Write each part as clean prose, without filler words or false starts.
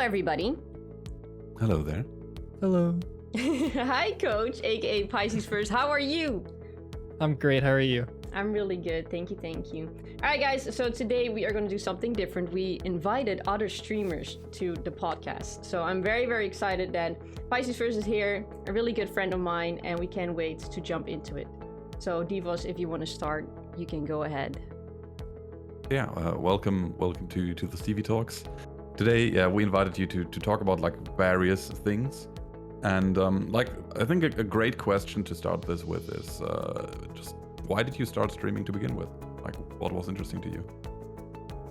everybody. Hello there. Hello. Hi, Coach, aka PiscesFirst. How are you? I'm great. How are you? I'm really good. Thank you. All right, guys. So today we are going to do something different. We invited other streamers to the podcast. So I'm very, very excited that PiscesFirst is here, a really good friend of mine, and we can't wait to jump into it. So Deevoz, if you want to start, you can go ahead. Yeah, welcome to the Stevietalks. Today, we invited you to talk about like various things, and I think a great question to start this with is just why did you start streaming to begin with? Like, what was interesting to you?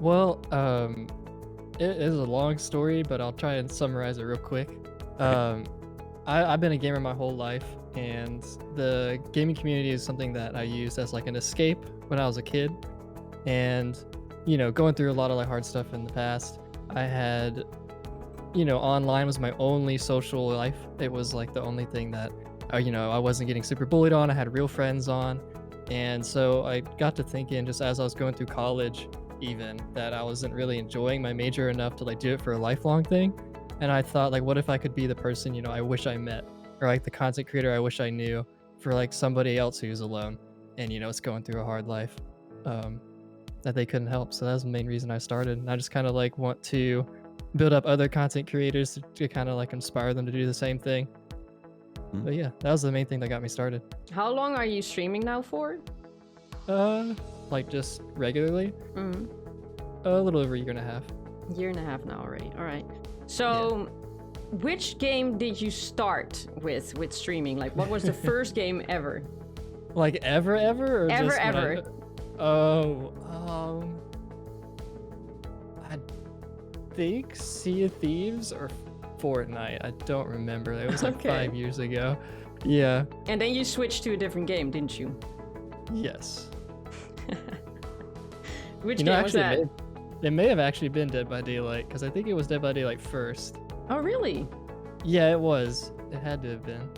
Well, it is a long story, but I'll try and summarize it real quick. I've been a gamer my whole life, and the gaming community is something that I used as like an escape when I was a kid. And, you know, going through a lot of like hard stuff in the past, I had, you know, online was my only social life. It was like the only thing that, I wasn't getting super bullied on. I had real friends on. And so I got to thinking, just as I was going through college, even, that I wasn't really enjoying my major enough to like do it for a lifelong thing. And I thought, like, what if I could be the person, you know, I wish I met, or like the content creator I wish I knew for like somebody else who's alone and, you know, is going through a hard life that they couldn't help. So that was the main reason I started. And I just kind of like want to build up other content creators to kind of like inspire them to do the same thing. But yeah, that was the main thing that got me started. How long are you streaming now for? Like just regularly? A little over a year and a half. Year and a half now already. All right. So, which game did you start with streaming? Like, what was the first game ever? Like ever? Or ever, just ever. I think Sea of Thieves or Fortnite. I don't remember. It was like Okay. 5 years ago. Yeah. And then you switched to a different game, didn't you? Yes. Which You know, game was actually, that? it may have actually been Dead by Daylight, because I think it was Dead by Daylight first. Oh, really? Yeah, it was. It had to have been.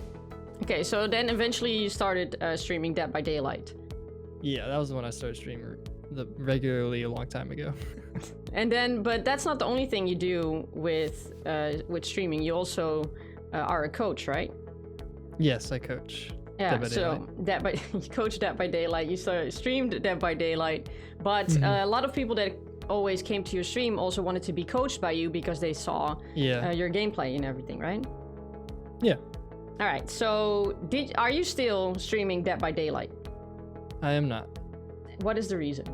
Okay, so then eventually you started streaming Dead by Daylight. Yeah, that was the one I started streaming regularly a long time ago. And then, but that's not the only thing you do with streaming. You also are a coach, right? Yes, I coach. Yeah, Dead by Daylight. you coach Dead by Daylight. You streamed Dead by Daylight, but a lot of people that always came to your stream also wanted to be coached by you because they saw your gameplay and everything, right? Yeah. All right. So, are you still streaming Dead by Daylight? I am not. What is the reason?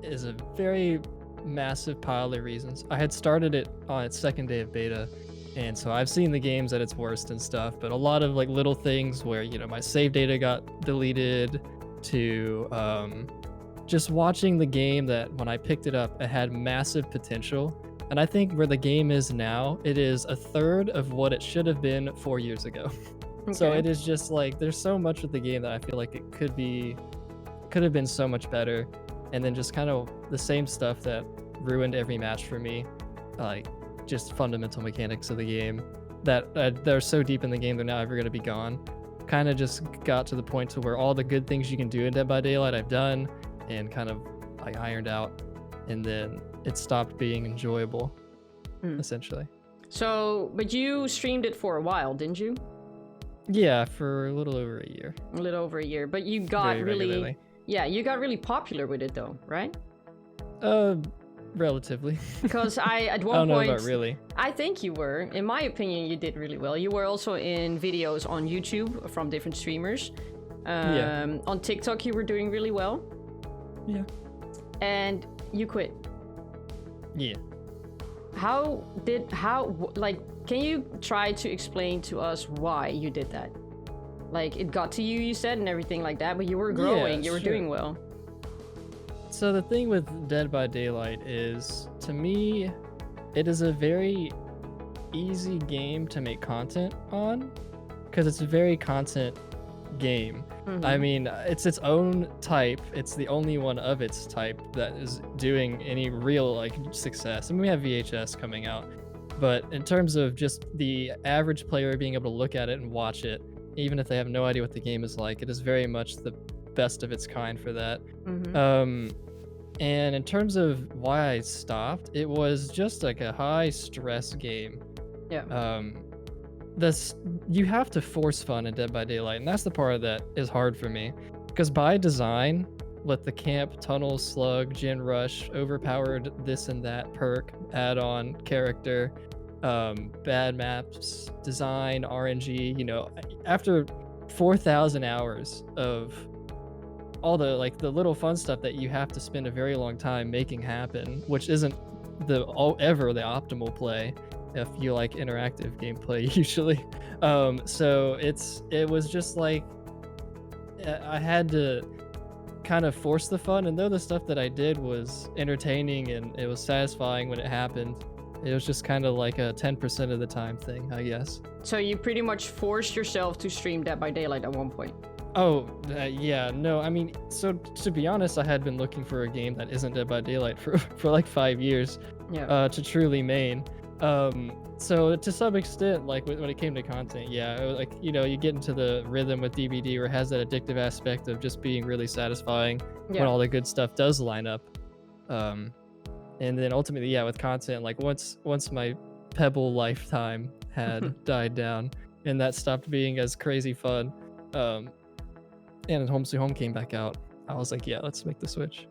Is a very massive pile of reasons. I had started it on its second day of beta, and so I've seen the games at its worst and stuff, but a lot of like little things where, you know, my save data got deleted, to just watching the game that when I picked it up, it had massive potential. And I think where the game is now, it is a third of what it should have been 4 years ago. So Okay. it is just like, there's so much of the game that I feel like it could have been so much better. And then just kind of the same stuff that ruined every match for me, like just fundamental mechanics of the game that they're so deep in the game they're not ever going to be gone. Kind of just got to the point to where all the good things you can do in Dead by Daylight I've done and kind of like ironed out, and then it stopped being enjoyable, essentially. So, but you streamed it for a while, didn't you? Yeah, for a little over a year. A little over a year, but you got Very really, regularly. yeah, you got really popular with it though, right? Relatively. Because at I one don't know point, about really. I think you were. In my opinion, you did really well. You were also in videos on YouTube from different streamers. On TikTok, you were doing really well. Yeah. And you quit. Yeah. Can you try to explain to us why you did that? Like, it got to you, you said, and everything like that, but you were growing, you were doing well. So the thing with Dead by Daylight is, to me, it is a very easy game to make content on, because it's a very content game. I mean, it's its own type. It's the only one of its type that is doing any real like success. I mean, we have VHS coming out, but in terms of just the average player being able to look at it and watch it, even if they have no idea what the game is like, it is very much the best of its kind for that. And in terms of why I stopped, it was just like a high stress game. Yeah. This you have to force fun in Dead by Daylight, and that's the part that is hard for me. Because by design, with the camp, tunnel, slug, gen rush, overpowered this and that perk, add-on, character, bad maps, design, RNG, after 4,000 hours of all the little fun stuff that you have to spend a very long time making happen, which isn't ever the optimal play if you like interactive gameplay usually. So it was just like I had to kind of force the fun, and though the stuff that I did was entertaining and it was satisfying when it happened, it was just kind of like a 10% of the time thing, I guess. So you pretty much forced yourself to stream Dead by Daylight at one point. Oh, yeah, no, I mean, so to be honest, I had been looking for a game that isn't Dead by Daylight for like 5 years, to truly main. So to some extent, like when it came to content, yeah, it was like, you get into the rhythm with DBD where it has that addictive aspect of just being really satisfying when all the good stuff does line up. And then ultimately, yeah, with content, like once my Pebble lifetime had died down and that stopped being as crazy fun, and Home Sweet Home came back out, I was like, yeah, let's make the switch.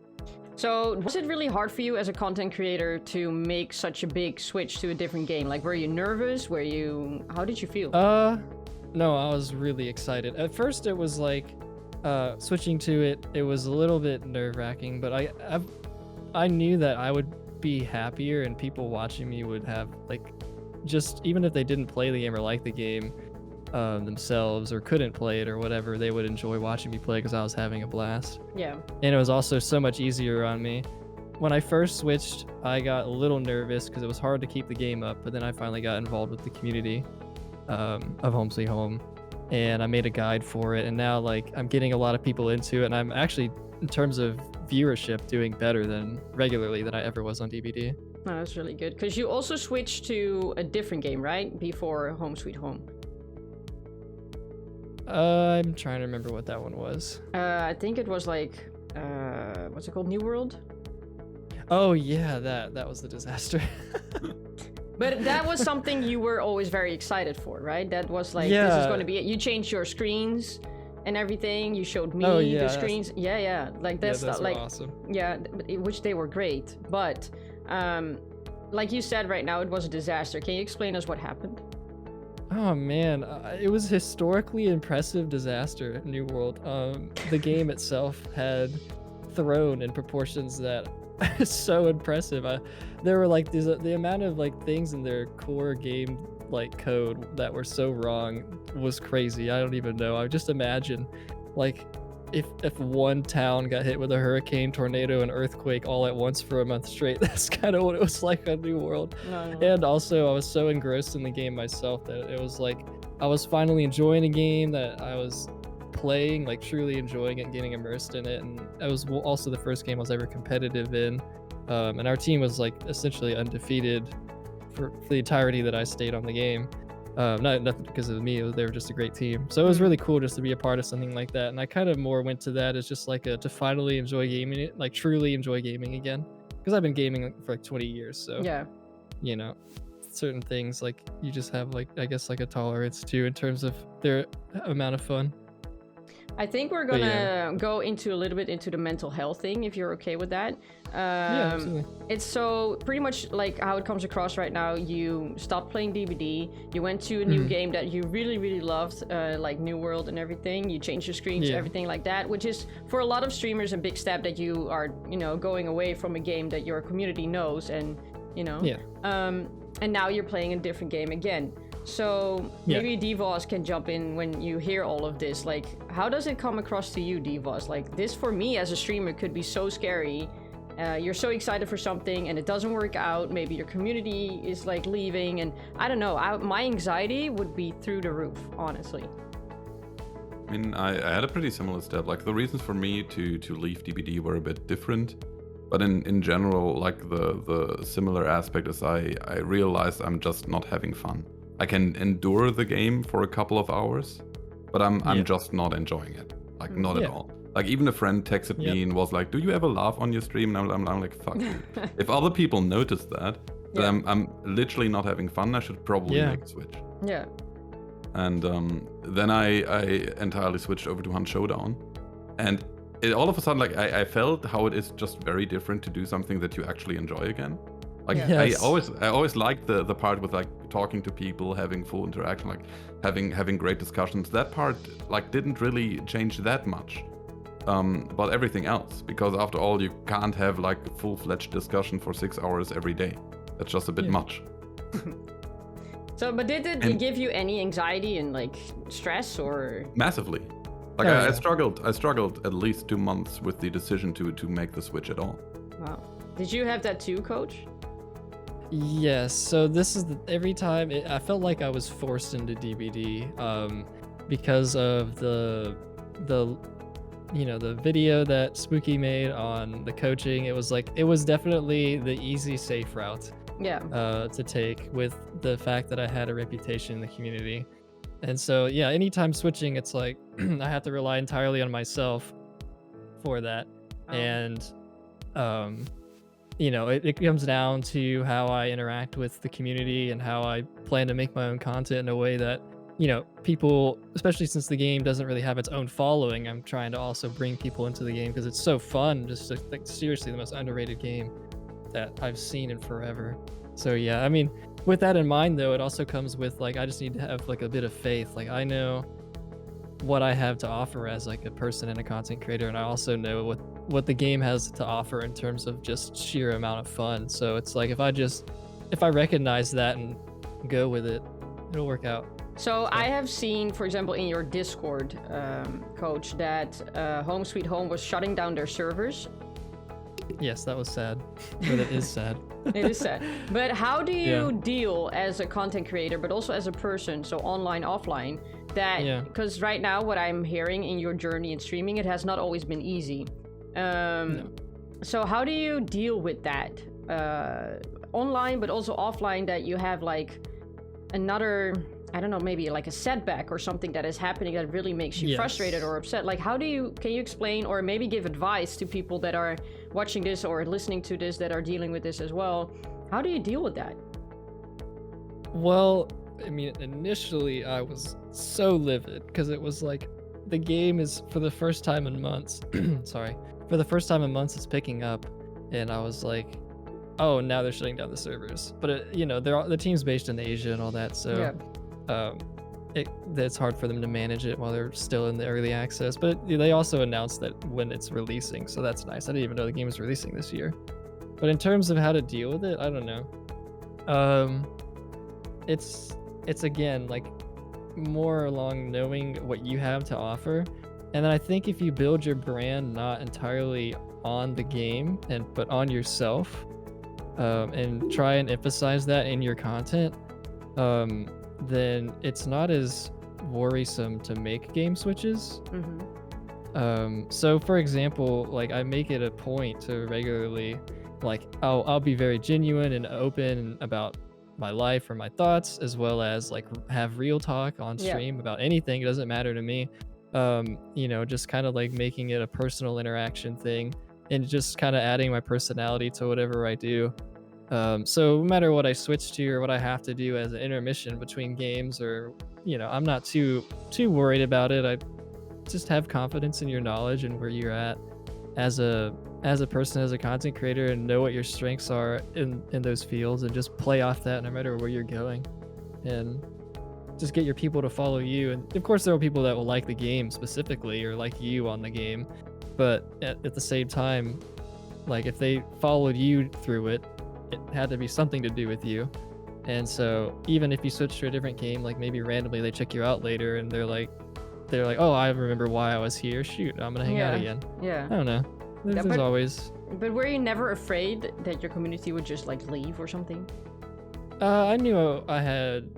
So was it really hard for you as a content creator to make such a big switch to a different game? Like, were you nervous? How did you feel? No, I was really excited. At first it was like, switching to it was a little bit nerve-wracking, but I knew that I would be happier and people watching me would have just even if they didn't play the game or like the game themselves or couldn't play it or whatever, they would enjoy watching me play because I was having a blast. Yeah. And it was also so much easier on me. When I first switched, I got a little nervous because it was hard to keep the game up, but then I finally got involved with the community of Home Sweet Home, and I made a guide for it, and now I'm getting a lot of people into it, and I'm actually, in terms of viewership, doing better than regularly than I ever was on DBD. Oh, that's really good, because you also switched to a different game, right? Before Home Sweet Home. I'm trying to remember what that one was. I think it was what's it called? New World? Oh yeah, that was the disaster. But that was something you were always very excited for, right? That was this is going to be it. You changed your screens and everything. You showed me the screens. Yeah. That's awesome. Yeah, which they were great. But like you said, right now it was a disaster. Can you explain us what happened? Oh man, it was historically impressive disaster, New World. The game itself had thrown in proportions that is so impressive. There were the amount of things in their core game code that were so wrong was crazy. I don't even know. I just imagine if one town got hit with a hurricane, tornado, and earthquake all at once for a month straight, that's kind of what it was like on New World. No. And also, I was so engrossed in the game myself that it was I was finally enjoying a game that I was playing, truly enjoying it and getting immersed in it. And it was also the first game I was ever competitive in. And our team was essentially undefeated for the entirety that I stayed on the game. Nothing because of me, they were just a great team. So it was really cool just to be a part of something like that. And I kind of more went to that as just to finally enjoy gaming it, truly enjoy gaming again. Because I've been gaming for 20 years. So, yeah, certain things you just have I guess a tolerance to in terms of their amount of fun. I think we're gonna go into a little bit into the mental health thing, if you're okay with that. Yeah, absolutely. It's so pretty much how it comes across right now. You stopped playing DBD. You went to a new game that you really, really loved, like New World and everything. You changed your screens, everything like that, which is for a lot of streamers a big step that you are, going away from a game that your community knows and, and now you're playing a different game again. So maybe Deevoz can jump in when you hear all of this. How does it come across to you, Deevoz? This for me as a streamer could be so scary. You're so excited for something and it doesn't work out. Maybe your community is leaving, and I don't know. My anxiety would be through the roof, honestly. I mean, I had a pretty similar step. The reasons for me to leave DBD were a bit different. But in general, the similar aspect is I realized I'm just not having fun. I can endure the game for a couple of hours, but I'm just not enjoying it. Not at all. Like even a friend texted me and was like, "Do you ever laugh on your stream?" And I'm like, "Fuck you." If other people notice that, then I'm literally not having fun. I should probably make a switch. Yeah. And then I entirely switched over to Hunt Showdown, and all of a sudden, like I felt how it is just very different to do something that you actually enjoy again. Like I always liked the part with like talking to people, having full interaction, like having great discussions. That part like didn't really change that much. But everything else, because after all, you can't have like a full-fledged discussion for 6 hours every day. That's just a bit much. So, but did it give you any anxiety and like stress or? Massively. Like I struggled at least 2 months with the decision to make the switch at all. Wow. Did you have that too, Coach? Yes. So this is every time I felt like I was forced into DBD because of the video that Spooky made on the coaching. It was definitely the easy, safe route. Yeah. To take with the fact that I had a reputation in the community. And so, yeah, anytime switching, it's like I have to rely entirely on myself for that. And, it comes down to how I interact with the community and how I plan to make my own content in a way that, people, especially since the game doesn't really have its own following, I'm trying to also bring people into the game because it's so fun. Just like seriously the most underrated game that I've seen in forever. So yeah, I mean, with that in mind though, it also comes with like I just need to have like a bit of faith. Like I know what I have to offer as like a person and a content creator, and I also know what the game has to offer in terms of just sheer amount of fun. So it's like if I recognize that and go with it, it'll work out. So I have seen, for example, in your Discord, Coach, that Home Sweet Home was shutting down their servers. Yes, that was sad. But it is sad. It is sad. But how do you deal as a content creator, but also as a person, so online, offline, that, because right now what I'm hearing in your journey in streaming, it has not always been easy. No. So how do you deal with that? Online, but also offline, that you have like another, I don't know, maybe like a setback or something that is happening that really makes you frustrated or upset. Like can you explain or maybe give advice to people that are watching this or listening to this that are dealing with this as well? How do you deal with that? Well, I mean, initially I was so livid because it was like the game is for the first time in months, it's picking up, and I was like, oh, now they're shutting down the servers. But the team's based in Asia and all that, so it's hard for them to manage it while they're still in the early access. But they also announced that when it's releasing, so that's nice. I didn't even know the game was releasing this year. But in terms of how to deal with it, I don't know. It's again like more along knowing what you have to offer, and then I think if you build your brand not entirely on the game but on yourself, and try and emphasize that in your content, then it's not as worrisome to make game switches. So for example, like I make it a point to regularly, like I'll be very genuine and open about my life or my thoughts, as well as like have real talk on stream about anything. It doesn't matter to me. Just kind of like making it a personal interaction thing and just kind of adding my personality to whatever I do. So no matter what I switch to or what I have to do as an intermission between games, or I'm not too worried about it. I just have confidence in your knowledge and where you're at as a person, as a content creator, and know what your strengths are in those fields, and just play off that no matter where you're going, and just get your people to follow you. And of course there are people that will like the game specifically or like you on the game, but at the same time, like if they followed you through it had to be something to do with you. And so even if you switch to a different game, like maybe randomly they check you out later and they're like, oh, I remember why I was here, shoot, I'm gonna hang out again. I don't know, there's always. But were you never afraid that your community would just like leave or something? I knew I had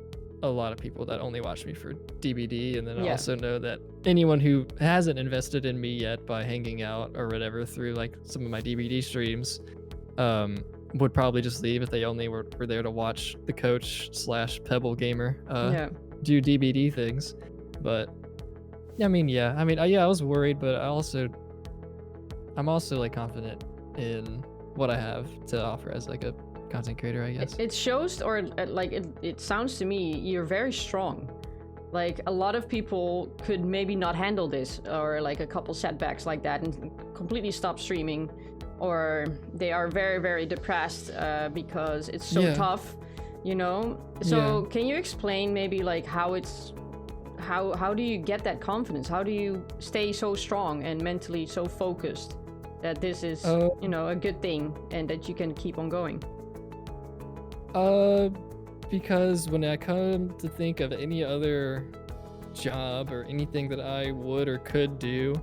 a lot of people that only watch me for DBD, and then I also know that anyone who hasn't invested in me yet by hanging out or whatever through like some of my DBD streams would probably just leave if they only were there to watch the coach / Pebble gamer do DBD things. But I was worried, but I also I'm also like confident in what I have to offer as like a content creator, I guess. It shows, or like it sounds to me, you're very strong. Like a lot of people could maybe not handle this, or like a couple setbacks like that and completely stop streaming, or they are very, very depressed because it's so tough, you know? So can you explain maybe like how do you get that confidence? How do you stay so strong and mentally so focused that this is, you know, a good thing and that you can keep on going? Because when I come to think of any other job or anything that I would or could do,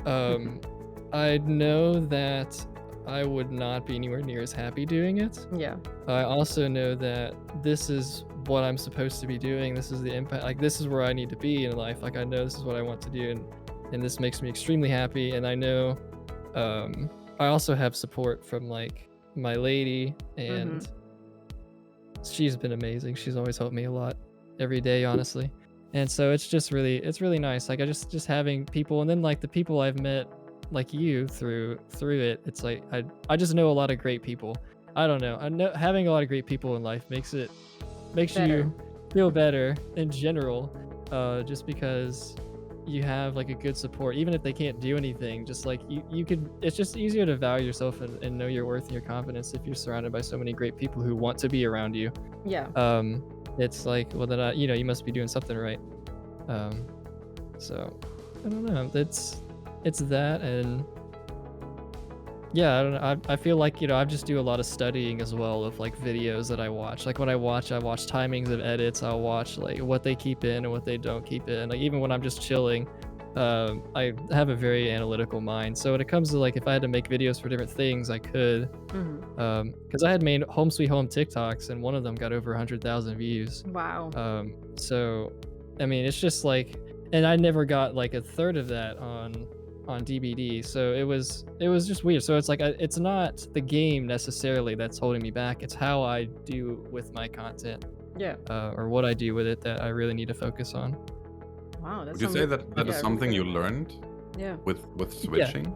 I know that I would not be anywhere near as happy doing it. Yeah. I also know that this is what I'm supposed to be doing. This is the impact, like this is where I need to be in life. Like I know this is what I want to do, and this makes me extremely happy. And I know I also have support from like my lady, and she's been amazing. She's always helped me a lot every day, honestly. And so it's really nice. Like I just having people, and then like the people I've met like you through it, it's like I just know a lot of great people. I don't know. I know having a lot of great people in life makes you feel better in general, just because you have like a good support, even if they can't do anything. Just like you could, it's just easier to value yourself and know your worth and your confidence if you're surrounded by so many great people who want to be around you. Yeah. It's like, well, then you know, you must be doing something right. So I don't know. It's that, and yeah, I don't know. I feel like, you know, I just do a lot of studying as well of like videos that I watch. Like when I watch timings of edits. I'll watch like what they keep in and what they don't keep in. Like even when I'm just chilling, I have a very analytical mind. So when it comes to like if I had to make videos for different things, I could. Because I had made Home Sweet Home TikToks, and one of them got over 100,000 views. Wow. So I mean, it's just like, and I never got like a third of that on DBD, so it was just weird. So it's like it's not the game necessarily that's holding me back, it's how I do with my content, or what I do with it, that I really need to focus on. Wow, that's Would you say that is something you learned with switching?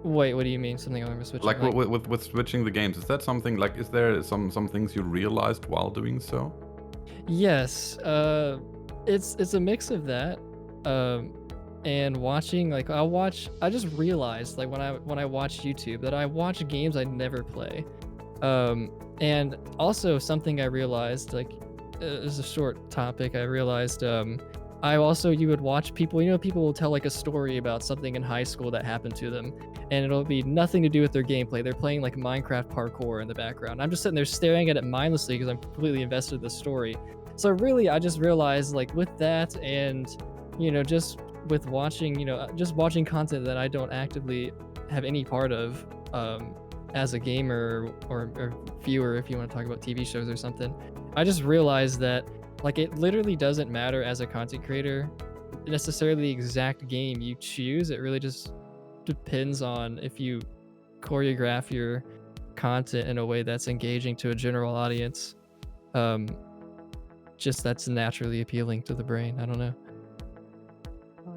Wait, what do you mean something I learned with switching? Like with switching the games, is that something like, is there some things you realized while doing so? Yes, it's a mix of that, and watching, like I just realized like when I watch YouTube that I watch games I never play, and also something I realized, like is a short topic, I realized you would watch people, you know, people will tell like a story about something in high school that happened to them, and it'll be nothing to do with their gameplay. They're playing like Minecraft parkour in the background. I'm just sitting there staring at it mindlessly because I'm completely invested in the story. So really, I just realized, like with that, and you know, just with watching, you know, just watching content that I don't actively have any part of, as a gamer or viewer, if you want to talk about TV shows or something, I just realized that like it literally doesn't matter as a content creator necessarily the exact game you choose. It really just depends on if you choreograph your content in a way that's engaging to a general audience, just that's naturally appealing to the brain. I don't know.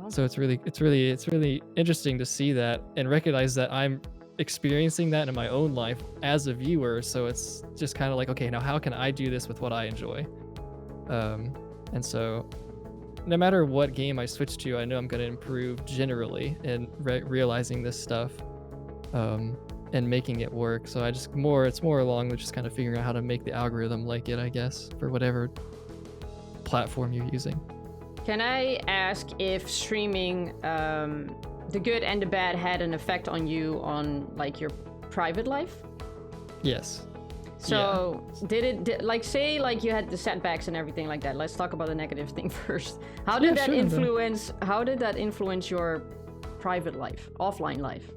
So it's really interesting to see that and recognize that I'm experiencing that in my own life as a viewer. So it's just kind of like, okay, now how can I do this with what I enjoy? And so no matter what game I switch to, I know I'm going to improve generally in realizing this stuff, and making it work. So it's more along with just kind of figuring out how to make the algorithm like it, I guess, for whatever platform you're using. Can I ask if streaming, the good and the bad, had an effect on you on like your private life? Yes. So did like, say like you had the setbacks and everything like that. Let's talk about the negative thing first. How did that influence your private life, offline life?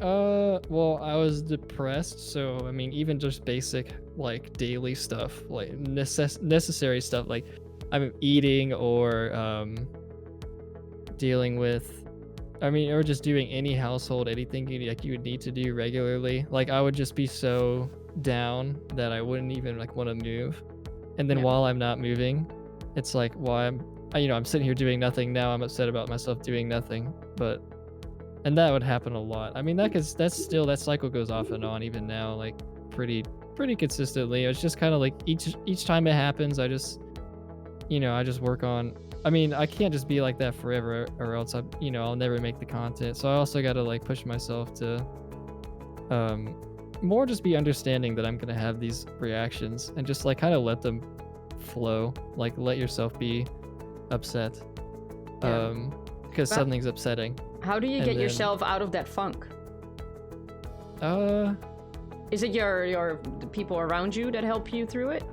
Well, I was depressed, so I mean, even just basic like daily stuff, like necessary stuff, like I'm eating or dealing with, I mean, or just doing any household, anything you would need to do regularly. Like I would just be so down that I wouldn't even like want to move. And then while I'm not moving, it's like, well, I'm sitting here doing nothing now. I'm upset about myself doing nothing. But And that would happen a lot. I mean, that cycle goes off and on even now, like pretty consistently. It's just kind of like each time it happens, I just work on. I mean, I can't just be like that forever, or else I'll never make the content. So I also got to like push myself to more just be understanding that I'm gonna have these reactions and just like kind of let them flow. Like let yourself be upset, because something's upsetting. How do you get yourself out of that funk? Is it the people around you that help you through it?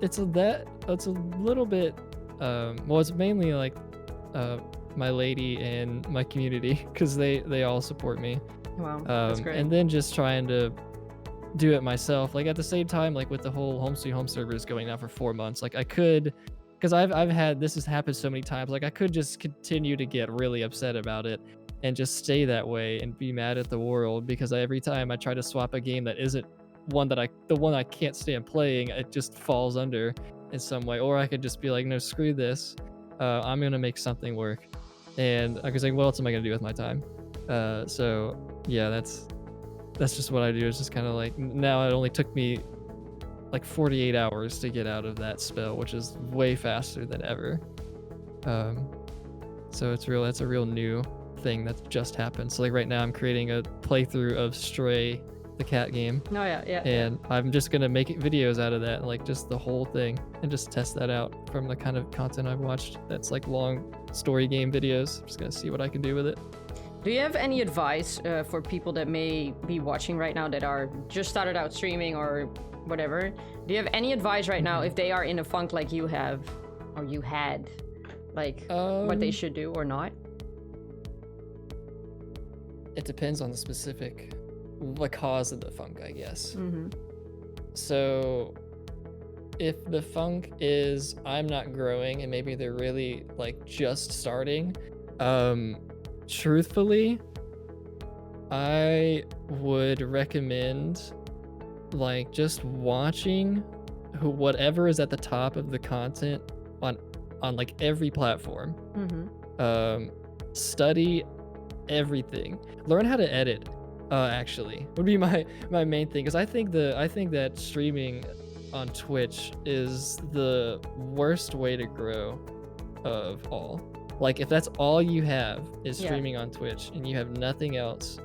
It's a little bit. Well, it's mainly like my lady and my community, because they all support me. Wow, that's great. And then just trying to do it myself. Like at the same time, like with the whole Home Sweet Home servers going now for 4 months, like I could, because I've had this has happened so many times. Like I could just continue to get really upset about it and just stay that way and be mad at the world, because every time I try to swap a game that isn't the one I can't stand playing, it just falls under in some way. Or I could just be like, no, screw this. I'm gonna make something work. And I was like, what else am I gonna do with my time? So yeah, that's just what I do. It's just kind of like, now it only took me like 48 hours to get out of that spell, which is way faster than ever. So that's a real new thing that's just happened. So like right now I'm creating a playthrough of Stray, the cat game. Oh yeah. And I'm just gonna make videos out of that, like just the whole thing, and just test that out from the kind of content I've watched. That's like long story game videos. I'm just gonna see what I can do with it. Do you have any advice for people that may be watching right now that are just started out streaming or whatever? Do you have any advice right now if they are in a funk like you have or you had, like what they should do or not? It depends on the specific cause of the funk, I guess. Mm-hmm. So if the funk is I'm not growing and maybe they're really like just starting, truthfully, I would recommend like just watching whatever is at the top of the content on like every platform. Mm-hmm. Study everything. Learn how to edit. Actually, would be my main thing, because I think that streaming on Twitch is the worst way to grow of all. Like if that's all you have is streaming on Twitch and you have nothing else,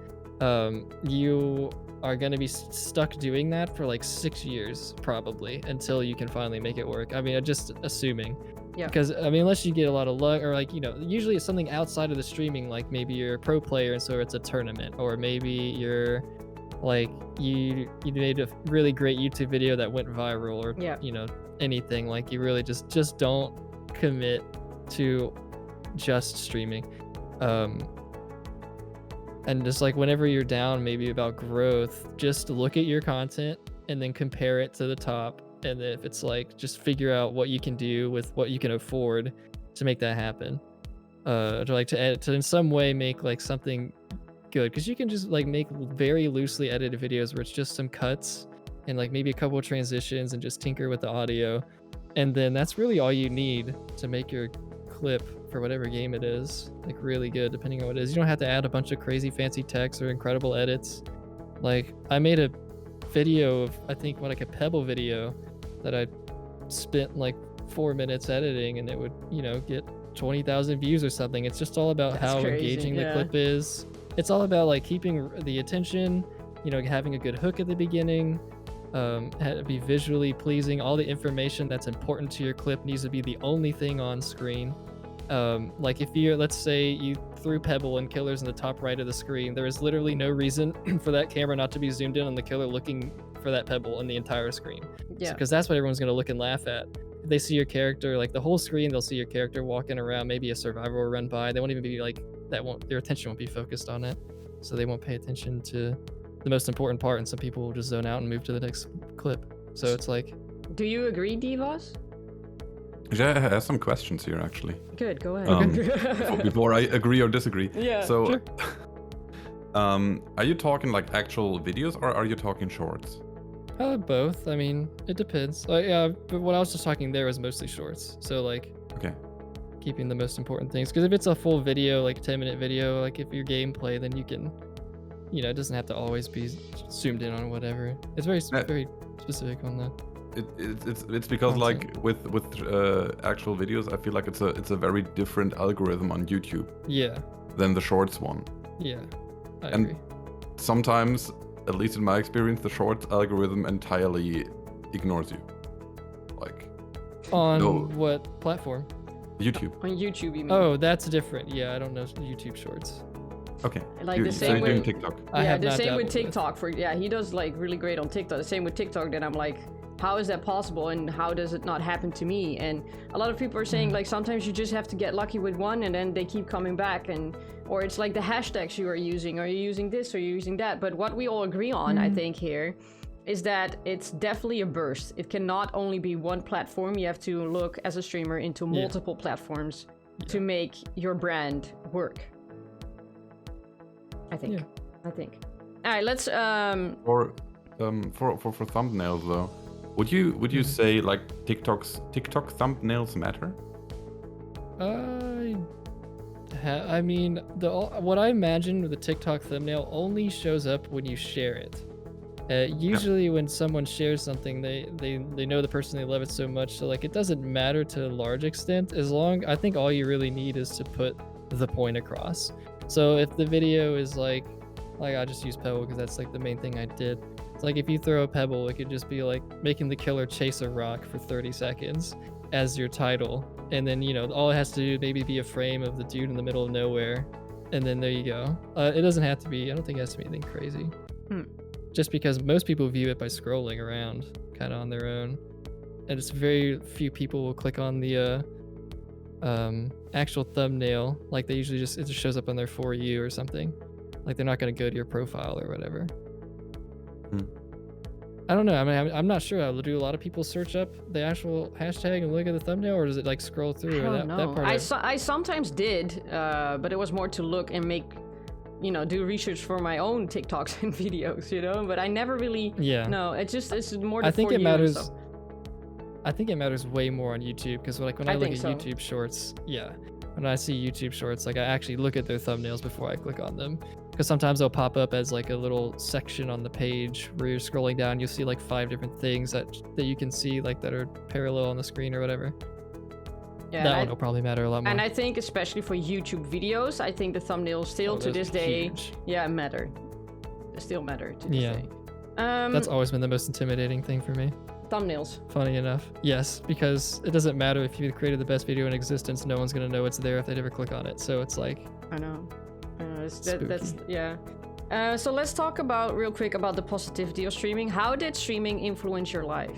you are going to be stuck doing that for like 6 years probably until you can finally make it work. I mean, just assuming. Yeah. Because I mean, unless you get a lot of luck, or like, usually it's something outside of the streaming, like maybe you're a pro player and so it's a tournament, or maybe you're like you made a really great YouTube video that went viral, or anything. Like you really just don't commit to just streaming. And just like whenever you're down maybe about growth, just look at your content and then compare it to the top. And if it's like, just figure out what you can do with what you can afford to make that happen. To in some way make like something good, because you can just like make very loosely edited videos where it's just some cuts and like maybe a couple of transitions and just tinker with the audio, and then that's really all you need to make your clip for whatever game it is like really good, depending on what it is. You don't have to add a bunch of crazy fancy text or incredible edits. Like I made a video of, I think, like a Pebble video that I spent like 4 minutes editing, and it would get 20,000 views or something. It's just all about how engaging the clip is. It's all about like keeping the attention, having a good hook at the beginning, be visually pleasing. All the information that's important to your clip needs to be the only thing on screen. Like if let's say you threw Pebble and killer's in the top right of the screen, there is literally no reason for that camera not to be zoomed in on the killer looking for that Pebble in the entire screen. Yeah. Because that's what everyone's going to look and laugh at. If they see your character, like the whole screen, they'll see your character walking around, maybe a survivor will run by. They won't even be like, their attention won't be focused on it. So they won't pay attention to the most important part, and some people will just zone out and move to the next clip. So it's like... Do you agree, Deevoz? Yeah, I have some questions here actually. Good, go ahead. Before I agree or disagree. Yeah. So, sure. Are you talking like actual videos or are you talking shorts? Both. I mean, it depends. But what I was just talking there was mostly shorts. So like, okay, keeping the most important things. Because if it's a full video, like 10-minute video, like if your gameplay, then you can, it doesn't have to always be zoomed in on whatever. It's very very specific on that. It's because Content. like with actual videos, I feel like it's a very different algorithm on YouTube Yeah, than the shorts one. yeah, I And- agree. Sometimes, at least in my experience, the shorts algorithm entirely ignores you. Like On no. what platform? YouTube. On YouTube, you mean? Oh, that's different. Yeah, I don't know YouTube Shorts. Okay. Like the So same you're doing with TikTok. I yeah, have the not same with dabbled TikTok. He does like really great on TikTok. The same with TikTok. Then I'm like, how is that possible, and how does it not happen to me? And a lot of people are saying like sometimes you just have to get lucky with one, and then they keep coming back, or it's like the hashtags you are using. Are you using this? Or are you using that? But what we all agree on, I think here, is that it's definitely a burst. It cannot only be one platform. You have to look as a streamer into multiple platforms to make your brand work. I think. Yeah. I think. All right, let's For thumbnails though, would you say like TikTok thumbnails matter? I mean, what I imagine with the TikTok thumbnail only shows up when you share it. Usually when someone shares something, they know the person, they love it so much, so like it doesn't matter to a large extent, I think all you really need is to put the point across. So if the video is like I just use Pebble because that's like the main thing I did. It's like if you throw a pebble, it could just be like making the killer chase a rock for 30 seconds as your title, and then all it has to do maybe be a frame of the dude in the middle of nowhere, and then there you go. It doesn't have to be, I don't think it has to be anything crazy. Just because most people view it by scrolling around kind of on their own, and it's very few people will click on the actual thumbnail. Like they usually it just shows up on their For You or something. Like they're not going to go to your profile or whatever. I don't know. I mean, I'm not sure. Do a lot of people search up the actual hashtag and look at the thumbnail, or does it like scroll through? I don't know. That part I sometimes did, but it was more to look and make, do research for my own TikToks and videos, but I never really. Yeah. No, it's more. I think For it You matters. and stuff. I think it matters way more on YouTube because when I look think at so. YouTube Shorts, when I see YouTube Shorts, like I actually look at their thumbnails before I click on them. Because sometimes they'll pop up as like a little section on the page where you're scrolling down, you'll see like 5 different things that you can see like that are parallel on the screen or whatever. Yeah, That one will probably matter a lot more. And I think especially for YouTube videos, I think the thumbnails still to this day, huge. matter. They still matter to this day. That's always been the most intimidating thing for me. Thumbnails. Funny enough. Yes, because it doesn't matter if you created the best video in existence, no one's going to know it's there if they never click on it. So it's like... I know. That's Spooky. So let's talk real quick about the positivity of streaming. How did streaming influence your life?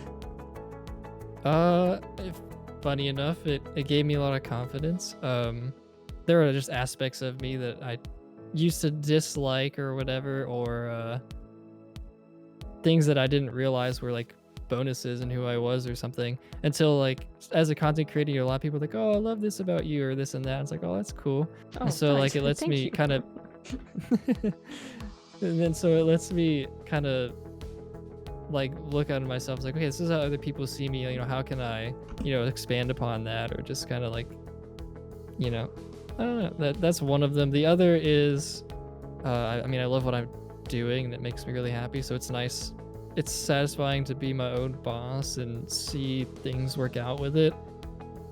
Funny enough, it gave me a lot of confidence. There are just aspects of me that I used to dislike or whatever, or things that I didn't realize were like bonuses in who I was or something, until like as a content creator, a lot of people are like, oh, I love this about you or this and that. It's like, oh, that's cool. Oh, And so nice. like it lets Thank me you. kind of and then so it lets me kind of like look at myself. It's like, okay, this is how other people see me, how can I expand upon that, or just kind of like I don't know, that's one of them. The other is I mean, I love what I'm doing and it makes me really happy, so it's nice. It's satisfying to be my own boss and see things work out with it,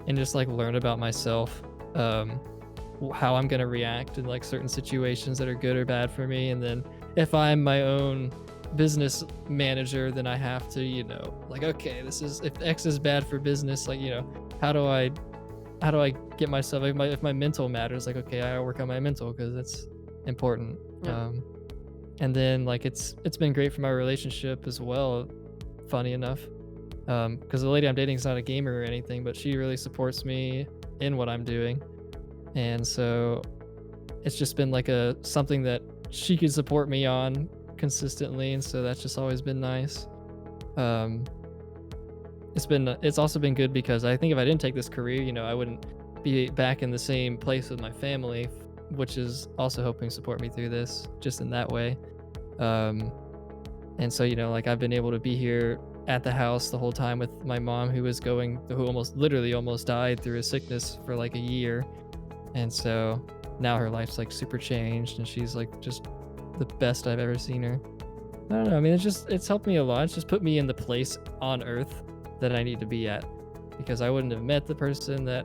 and just like learn about myself, how I'm gonna react in like certain situations that are good or bad for me. And then if I'm my own business manager, then I have to like, okay, this is, if X is bad for business, like how do I get myself, if my mental matters, like, okay, I work on my mental because it's important. Yeah. And then like it's been great for my relationship as well, funny enough, because the lady I'm dating is not a gamer or anything, but she really supports me in what I'm doing, and so it's just been like something that she could support me on consistently, and so that's just always been nice. It's also been good because I think if I didn't take this career, I wouldn't be back in the same place with my family, which is also helping support me through this just in that way. And so like I've been able to be here at the house the whole time with my mom, who literally almost died through a sickness for like a year. And so now her life's like super changed, and she's like just the best I've ever seen her. I don't know. I mean, it's helped me a lot. It's just put me in the place on Earth that I need to be at, because I wouldn't have met the person that.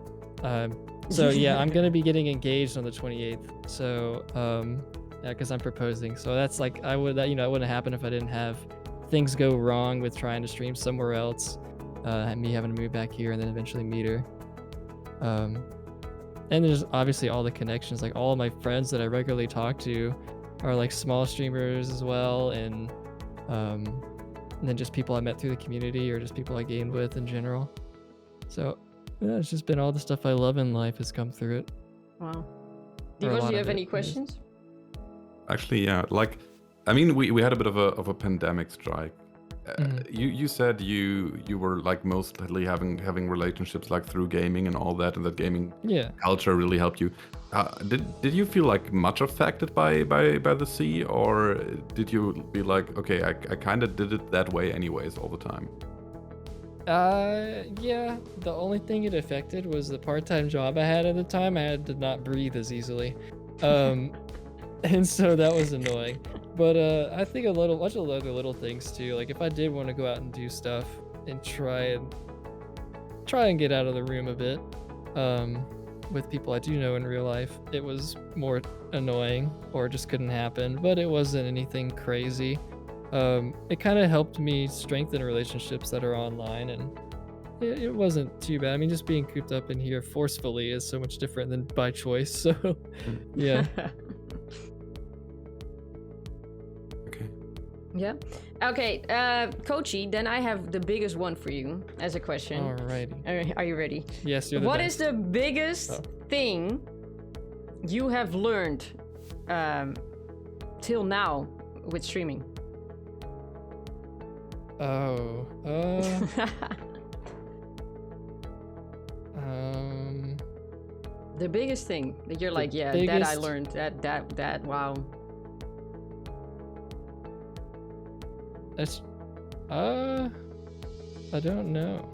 So yeah, I'm gonna be getting engaged on the 28th. So yeah, because I'm proposing. So that's like it wouldn't happen if I didn't have things go wrong with trying to stream somewhere else, and me having to move back here and then eventually meet her. And there's obviously all the connections. Like all of my friends that I regularly talk to are like small streamers as well, and then just people I met through the community or just people I gamed with in general. So yeah, it's just been all the stuff I love in life has come through it. Wow. Deevoz, do you have any questions? Actually, yeah. Like, I mean, we had a bit of a pandemic strike. You said you were like mostly having relationships like through gaming and all that, and that gaming culture really helped you. Did you feel like much affected by the sea, or did you be like, okay, I kind of did it that way anyways all the time? Yeah. The only thing it affected was the part-time job I had at the time. I had to not breathe as easily, and so that was annoying. But I think a bunch of other little things too. Like if I did want to go out and do stuff and try and get out of the room a bit, with people I do know in real life, it was more annoying or just couldn't happen. But it wasn't anything crazy. It kind of helped me strengthen relationships that are online, and it wasn't too bad. I mean, just being cooped up in here forcefully is so much different than by choice. So yeah. Yeah. Okay, Kochi, then I have the biggest one for you as a question. Alrighty. Are you ready? Yes, you're the What best. is the biggest thing you have learned till now with streaming? Oh. The biggest thing that you're like, yeah, that I learned. That wow. That's I don't know.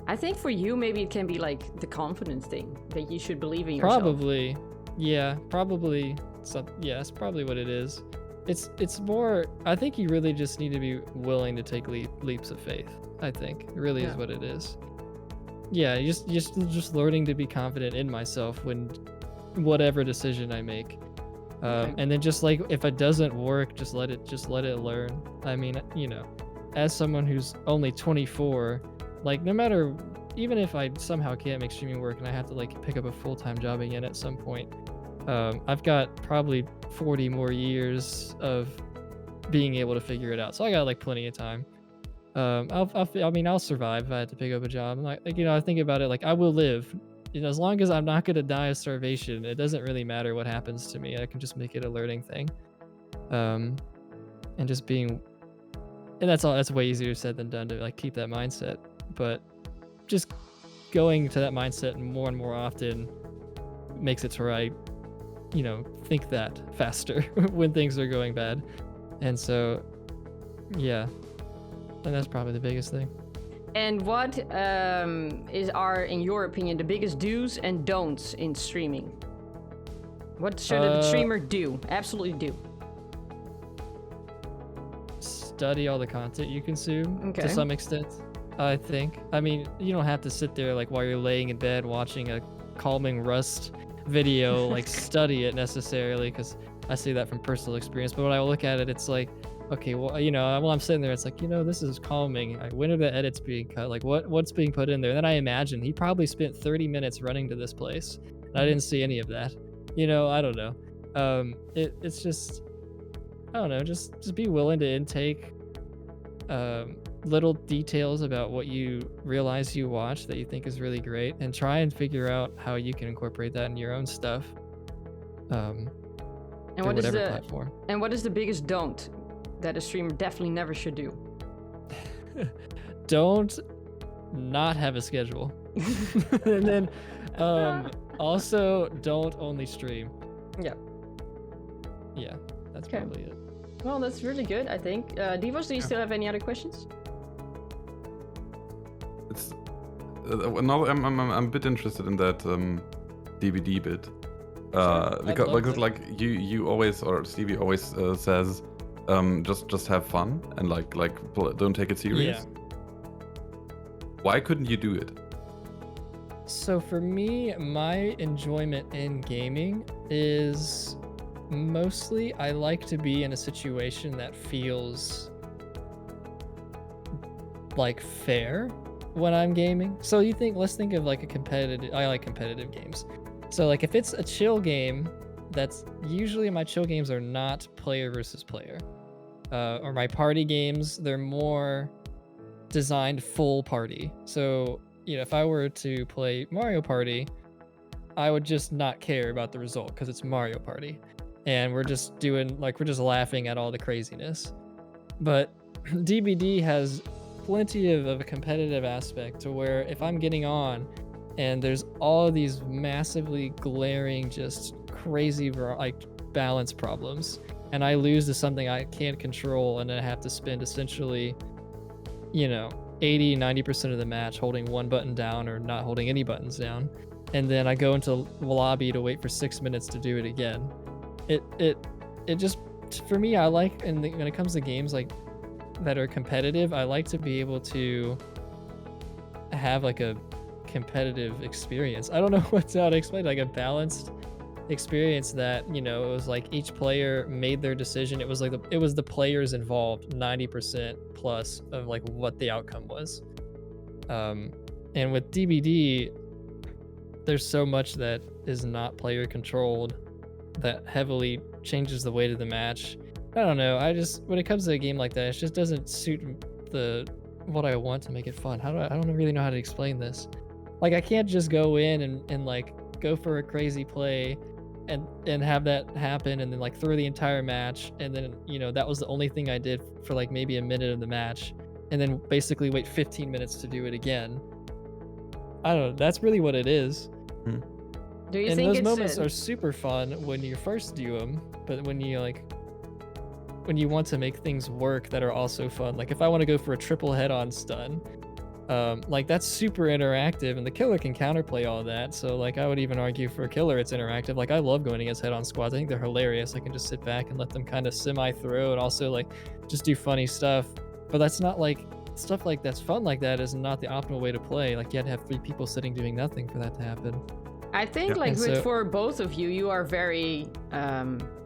I think for you, maybe it can be like the confidence thing, that you should believe in yourself. Probably. Yeah, probably. Yeah, it's probably what it is. It's more, I think you really just need to be willing to take leaps of faith. I think it really is what it is. Yeah, just learning to be confident in myself when whatever decision I make. And then just like if it doesn't work, just let it learn. I mean, as someone who's only 24, like no matter, even if I somehow can't make streaming work and I have to like pick up a full-time job again at some point, I've got probably 40 more years of being able to figure it out. So I got like plenty of time. I'll survive if I had to pick up a job. Like I think about it like I will live. As long as I'm not going to die of starvation, it doesn't really matter what happens to me. I can just make it a learning thing. And just being, and that's way easier said than done to like keep that mindset. But just going to that mindset more and more often makes it to where I, think that faster when things are going bad. And so, yeah, and that's probably the biggest thing. And what are, in your opinion, the biggest do's and don'ts in streaming? What should a streamer do? Absolutely do. Study all the content you consume to some extent, I think. I mean, you don't have to sit there like while you're laying in bed watching a calming Rust video, like study it necessarily, because I see that from personal experience. But when I look at it, it's like, okay, well, while I'm sitting there, it's like, this is calming. When are the edits being cut? Like, what's being put in there? And then I imagine he probably spent 30 minutes running to this place, and I didn't see any of that. I don't know. It's just, I don't know. Just be willing to intake little details about what you realize you watch that you think is really great, and try and figure out how you can incorporate that in your own stuff. And what is the biggest don't that a streamer definitely never should do? Don't not have a schedule. And then also don't only stream. Yeah, that's probably it. Well, that's really good, I think. Deevoz, do you still have any other questions? now I'm a bit interested in that DVD bit. Because it. like you always, or Stevie always says, just have fun and don't take it serious. Yeah. Why couldn't you do it? So for me, my enjoyment in gaming is mostly I like to be in a situation that feels like fair when I'm gaming. So let's think of like I like competitive games. So like if it's a chill game, that's usually my chill games are not player versus player. Or my party games, they're more designed full party. So, if I were to play Mario Party, I would just not care about the result because it's Mario Party. And we're just laughing at all the craziness. But DBD has plenty of a competitive aspect to where if I'm getting on and there's all of these massively glaring, just crazy balance problems, and I lose to something I can't control, and then I have to spend essentially, 80-90% of the match holding one button down or not holding any buttons down, and then I go into the lobby to wait for 6 minutes to do it again. It just, for me, I like, and when it comes to games like that are competitive, I like to be able to have like a competitive experience. I don't know how to explain it, like a balanced experience that, it was like each player made their decision. It was the players involved 90% plus of like what the outcome was. And with DBD, there's so much that is not player controlled that heavily changes the weight of the match. I don't know. When it comes to a game like that, it just doesn't suit what I want to make it fun. I don't really know how to explain this. Like, I can't just go in and like go for a crazy play and have that happen and then like throw the entire match, and then that was the only thing I did for like maybe a minute of the match, and then basically wait 15 minutes to do it again. I don't know. That's really what it is. Do you and think those it's moments are super fun when you first do them, but when you want to make things work that are also fun, like if I want to go for a triple head-on stun, like that's super interactive, and the killer can counterplay all that. So like I would even argue for a killer it's interactive. Like I love going against head-on squads. I think they're hilarious. I can just sit back and let them kind of semi-throw and also like just do funny stuff. But that's not like stuff like that's fun like that is not the optimal way to play. Like you had to have 3 people sitting doing nothing for that to happen. I think for both of you, you are very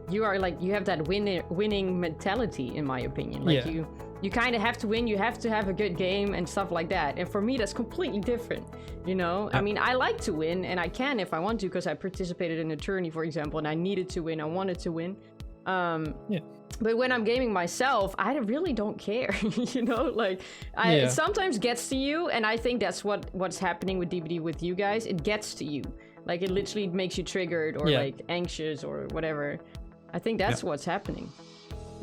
you have that winning mentality, in my opinion. Like you kind of have to win, you have to have a good game and stuff like that. And for me, that's completely different, I mean, I like to win, and I can if I want to, because I participated in a tourney, for example, and I needed to win, I wanted to win. But when I'm gaming myself, I really don't care, it sometimes gets to you, and I think that's what's happening with DBD with you guys. It gets to you. Like, it literally makes you triggered or like anxious or whatever. I think that's what's happening.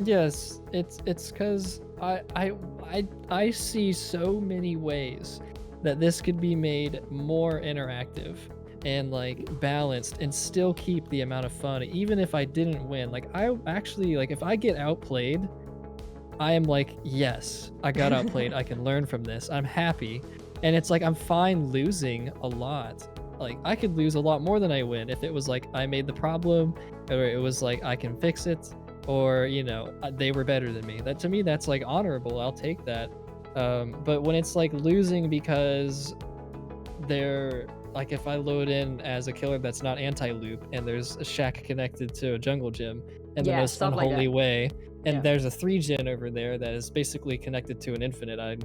Yes, it's because I see so many ways that this could be made more interactive and like balanced and still keep the amount of fun, even if I didn't win. Like I actually, like if I get outplayed, I am like, yes, I got outplayed. I can learn from this. I'm happy. And it's like, I'm fine losing a lot. Like I could lose a lot more than I win if it was like I made the problem, or it was like I can fix it, or they were better than me. That to me, that's like honorable. I'll take that. But when it's like losing because they're like, if I load in as a killer that's not anti-loop and there's a shack connected to a jungle gym in the most unholy way, and there's a 3-gen over there that is basically connected to an infinite, I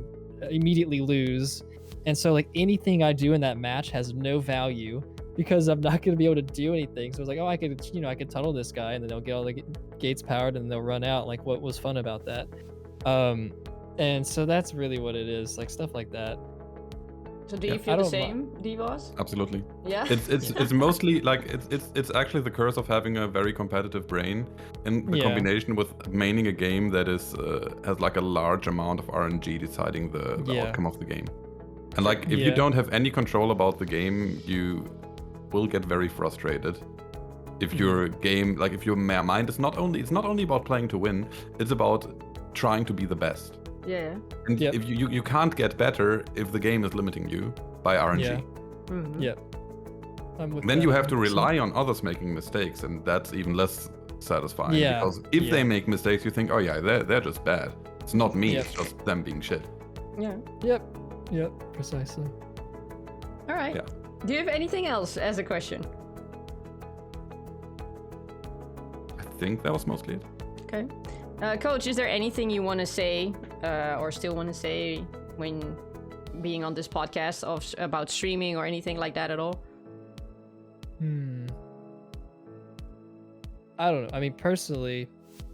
immediately lose. And so like anything I do in that match has no value because I'm not going to be able to do anything. So it's like, oh, I could tunnel this guy, and then they'll get all the gates powered and they'll run out. Like, what was fun about that? And so that's really what it is, like stuff like that. So do you feel the same, Deevoz? Absolutely. Yeah. It's mostly like it's actually the curse of having a very competitive brain, in the combination with maining a game that is has like a large amount of RNG deciding the outcome of the game. And like if you don't have any control about the game, you will get very frustrated. If your game, like if your mind is not only about playing to win, it's about trying to be the best. Yeah. And if you can't get better if the game is limiting you by RNG. Yeah. Mhm. Yep. I'm with Then that you have to 100%. rely on others making mistakes, and that's even less satisfying. Yeah, Because if yeah. they make mistakes, you think, oh yeah, they're just bad. It's not me, Yep. it's just them being shit. Yeah. Yep, precisely. All right. Yeah. Do you have anything else as a question? I think that was mostly it. Okay. Coach, is there anything you want to say or still want to say when being on this podcast about streaming or anything like that at all? I don't know. I mean, personally,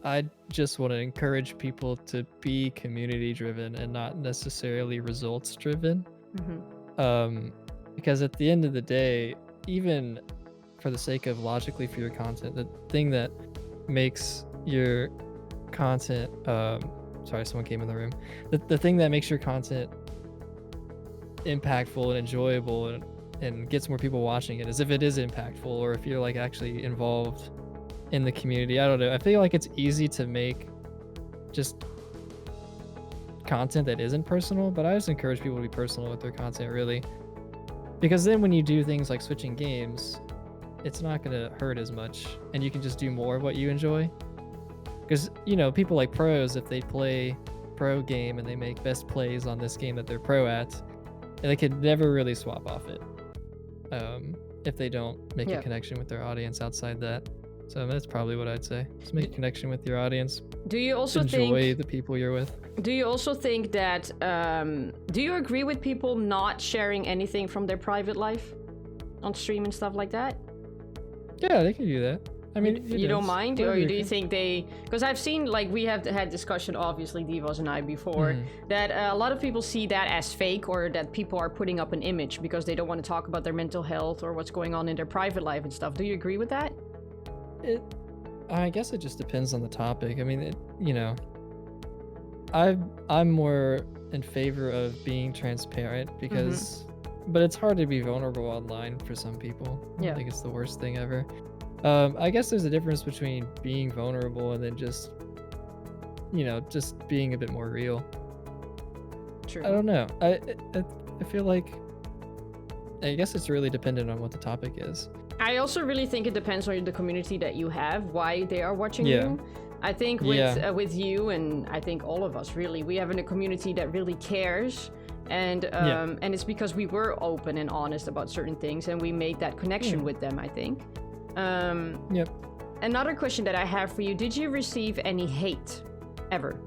I just want to encourage people to be community driven and not necessarily results driven. Mm-hmm. Because at the end of the day, even for the sake of logically for your content, the thing that makes your content sorry, someone came in the room. The thing that makes your content impactful and enjoyable and gets more people watching it is if it is impactful or if you're like actually involved in the community. I don't know. I feel like it's easy to make just content that isn't personal, but I just encourage people to be personal with their content, really. Because then when you do things like switching games, it's not going to hurt as much and you can just do more of what you enjoy. Because, you know, people like pros, if they play pro game and they make best plays on this game that they're pro at, and they could never really swap off it if they don't make a connection with their audience outside that. So that's probably what I'd say. Just make a connection with your audience. Do you also enjoy the people you're with? Do you also think that, do you agree with people not sharing anything from their private life on stream and stuff like that? Yeah, they can do that. I mean, you don't mind, or do you can. think they? Because I've seen, like, we have had discussion, obviously, Deevoz and I before, that a lot of people see that as fake, or that people are putting up an image because they don't want to talk about their mental health or what's going on in their private life and stuff. Do you agree with that? I guess it just depends on the topic. I mean, you know, I'm more in favor of being transparent because, but it's hard to be vulnerable online for some people. I think it's the worst thing ever. I guess there's a difference between being vulnerable and then just, you know, just being a bit more real. True. I don't know. I feel like, I guess it's really dependent on what the topic is. I also really think it depends on the community that you have, why they are watching you. I think with you and I think all of us really, we have in a community that really cares, and it's because we were open and honest about certain things and we made that connection with them, I think. Another question that I have for you, did you receive any hate ever?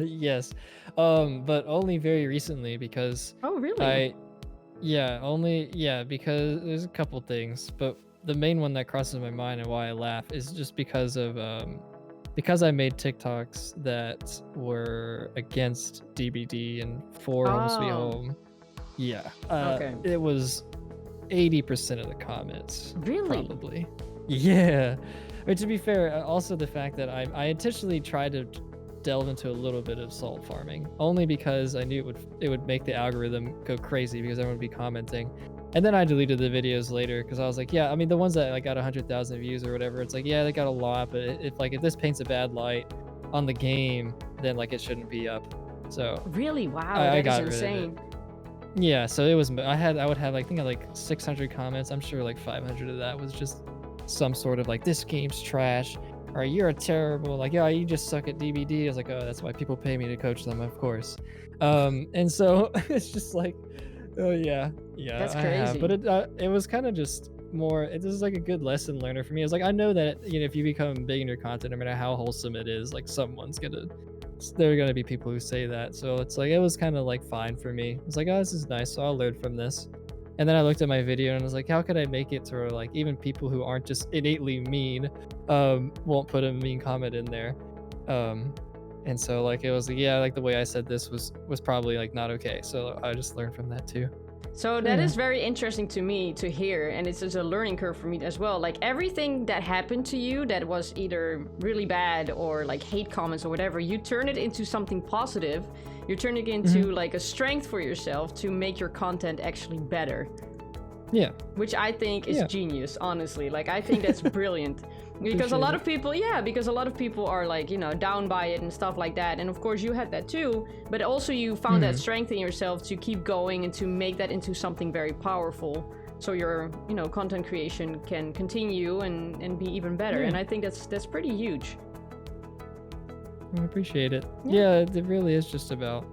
Yes, but only very recently because Oh, really? Because there's a couple things, but the main one that crosses my mind and why I laugh is just because of because I made TikToks that were against DBD and for Home Sweet Home. Yeah. Okay. It was 80% of the comments. Really? Probably. Yeah. But to be fair, also the fact that I intentionally tried to delve into a little bit of salt farming, only because I knew it would make the algorithm go crazy because everyone would be commenting. And then I deleted the videos later because I was like, yeah, I mean, the ones that like got 100,000 views or whatever, it's like, yeah, they got a lot, but if this paints a bad light on the game, then like it shouldn't be up. So Really? Wow, I that got is rid of it. insane. Yeah, so it was, I would have like, I think I had like 600 comments. I'm sure like 500 of that was just some sort of like, this game's trash, or you're a terrible, like, yeah, you just suck at DBD. I was like, oh, that's why people pay me to coach them, of course. And so it's just like, oh yeah, That's I have. crazy. But it was kind of just more, this is like a good lesson learner for me. It's like, I know that, you know, if you become big in your content, no matter how wholesome it is, like there are gonna be people who say that. So it's like, it was kind of like fine for me. It's like, oh, this is nice, so I'll learn from this. And then I looked at my video and I was like, how could I make it to where like even people who aren't just innately mean won't put a mean comment in there. And so like it was like, yeah, like the way I said this was probably like not okay. So I just learned from that too. So that is very interesting to me to hear, and it's just a learning curve for me as well. Like everything that happened to you that was either really bad or like hate comments or whatever, you turn it into something positive. You're turning it into like a strength for yourself to make your content actually better. Yeah. Which I think is genius, honestly. Like I think that's brilliant. Because a lot of people, because a lot of people are like, down by it and stuff like that. And of course you had that too, but also you found that strength in yourself to keep going and to make that into something very powerful. So your, content creation can continue and be even better. And I think that's pretty huge. I appreciate it. Yeah, it really is just about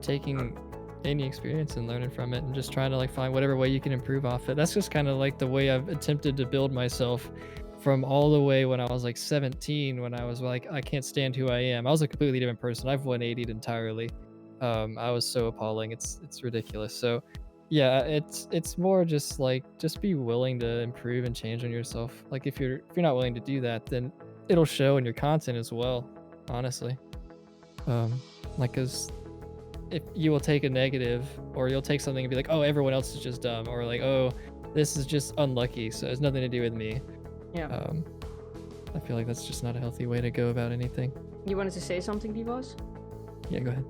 taking any experience and learning from it and just trying to like find whatever way you can improve off it. That's just kind of like the way I've attempted to build myself from all the way when I was like 17, when I was like, I can't stand who I am. I was a completely different person. I've 180'd entirely. I was so appalling. It's ridiculous. So yeah, it's more just like, just be willing to improve and change on yourself. Like if you're not willing to do that, then it'll show in your content as well, honestly. Like, cause if you will take a negative, or you'll take something and be like, oh, everyone else is just dumb, or like, oh, this is just unlucky, so it has nothing to do with me. Yeah. I feel like that's just not a healthy way to go about anything. You wanted to say something, Deevoz? Yeah, go ahead.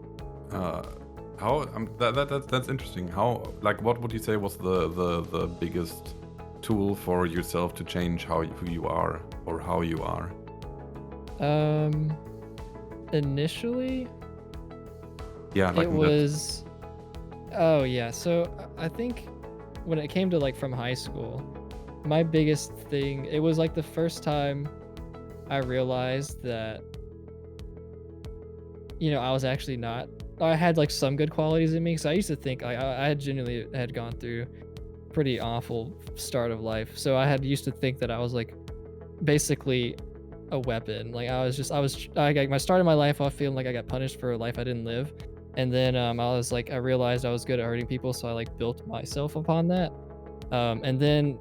That's interesting. How, like, what would you say was the biggest tool for yourself to change who you are or how you are? Initially, yeah, like it was. Oh yeah, so I think when it came to like from high school, my biggest thing, it was like the first time I realized that, I was actually not. I had like some good qualities in me, because I used to think I genuinely had gone through pretty awful start of life. So I used to think that I was like basically a weapon. Like I got my start of my life off feeling like I got punished for a life I didn't live. And then I realized I was good at hurting people, so I like built myself upon that. And then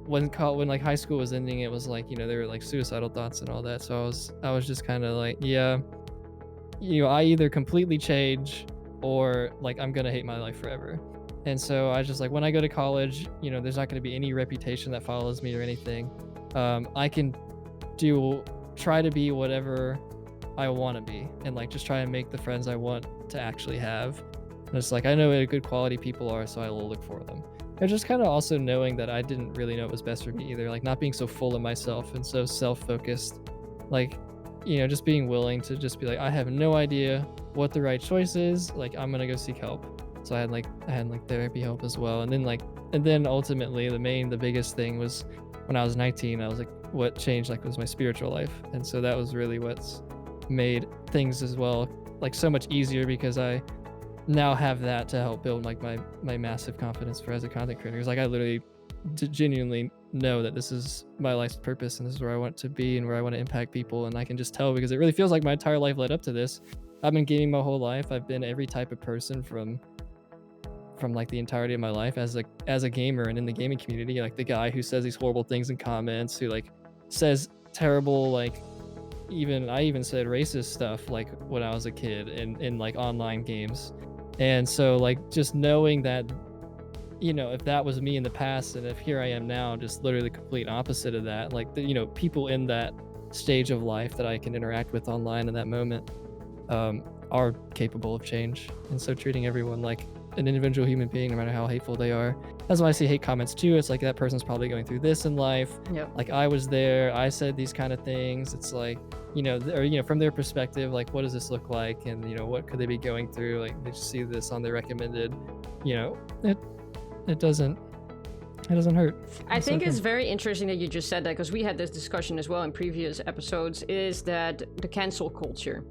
when like high school was ending, it was like, there were like suicidal thoughts and all that. So I was just kind of like, yeah, I either completely change or like I'm gonna hate my life forever. And so I just like, when I go to college, there's not gonna be any reputation that follows me or anything. I can try to be whatever I want to be, and like just try and make the friends I want to actually have. And it's like, I know what good quality people are, so I will look for them. And just kind of also knowing that I didn't really know what was best for me either, like not being so full of myself and so self-focused, like, just being willing to just be like, I have no idea what the right choice is, like I'm gonna go seek help. So I had therapy help as well. And then ultimately the biggest thing was when I was 19, I was like, what changed like was my spiritual life. And so that was really what's made things as well like so much easier, because I now have that to help build like my massive confidence as a content creator. Because like I literally genuinely know that this is my life's purpose and this is where I want to be and where I want to impact people. And I can just tell, because it really feels like my entire life led up to this. I've been gaming my whole life. I've been every type of person from like the entirety of my life as a gamer and in the gaming community, like the guy who says these horrible things in comments, who like says terrible, like I even said racist stuff like when I was a kid in like online games. And so like just knowing that, if that was me in the past, and if here I am now, just literally the complete opposite of that, like people in that stage of life that I can interact with online in that moment are capable of change. And so treating everyone like an individual human being, no matter how hateful they are. That's why I see hate comments too. It's like that person's probably going through this in life. Yep. Like I was there, I said these kind of things. It's like, or from their perspective, like what does this look like, and what could they be going through? Like they just see this on their recommended. It doesn't hurt. I think it's very interesting that you just said that, because we had this discussion as well in previous episodes, is that the cancel culture,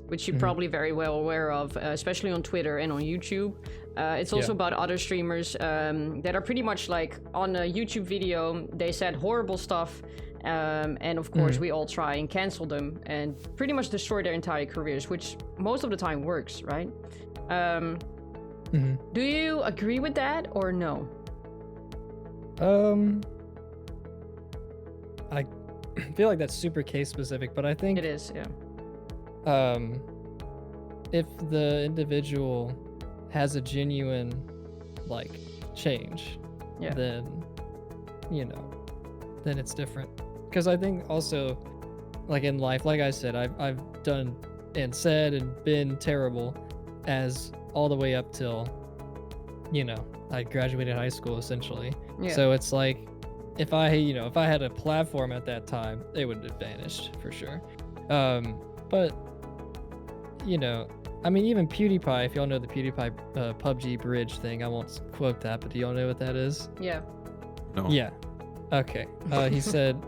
which you're probably very well aware of, especially on Twitter and on YouTube. It's also about other streamers that are pretty much like on a YouTube video, they said horrible stuff, and of course we all try and cancel them and pretty much destroy their entire careers, which most of the time works, right? Do you agree with that or no? I feel like that's super case specific, but I think it is, yeah. If the individual has a genuine like change, then then it's different. Because I think also like in life, like I said, I've done and said and been terrible as all the way up till I graduated high school essentially. So it's like if I had a platform at that time, it would have vanished for sure. But I mean, even PewDiePie, if y'all know the PewDiePie PUBG bridge thing, I won't quote that, but do y'all know what that is? Yeah. No. Yeah. Okay. He said